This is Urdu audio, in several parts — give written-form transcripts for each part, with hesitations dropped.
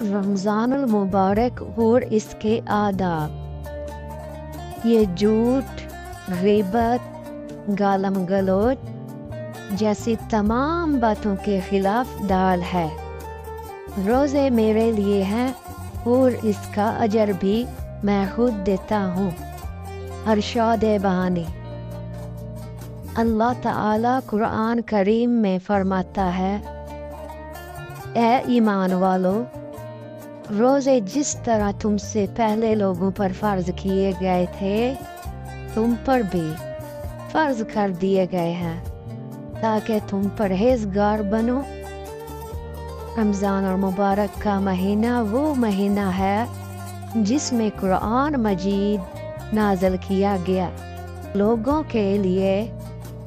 رمضان المبارک اور اس کے آداب۔ یہ جھوٹ، غیبت، گالم گلوچ جیسی تمام باتوں کے خلاف ڈال ہے۔ روزے میرے لیے ہیں اور اس کا اجر بھی میں خود دیتا ہوں۔ ارشاد بانی۔ اللہ تعالیٰ قرآن کریم میں فرماتا ہے، اے ایمان والو، روزے جس طرح تم سے پہلے لوگوں پر فرض کیے گئے تھے تم پر بھی فرض کر دیے گئے ہیں تاکہ تم پرہیزگار بنو۔ رمضان المبارک کا مہینہ وہ مہینہ ہے جس میں قرآن مجید نازل کیا گیا، لوگوں کے لیے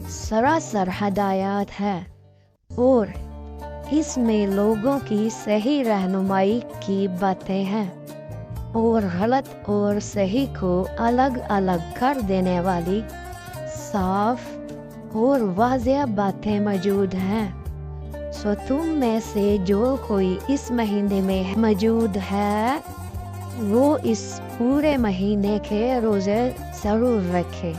سراسر ہدایات ہے اور اس میں لوگوں کی صحیح رہنمائی کی باتیں ہیں اور غلط اور صحیح کو الگ الگ کر دینے والی صاف اور واضح باتیں موجود ہیں۔ سو تم میں سے جو کوئی اس مہینے میں موجود ہے وہ اس پورے مہینے کے روزے ضرور رکھے۔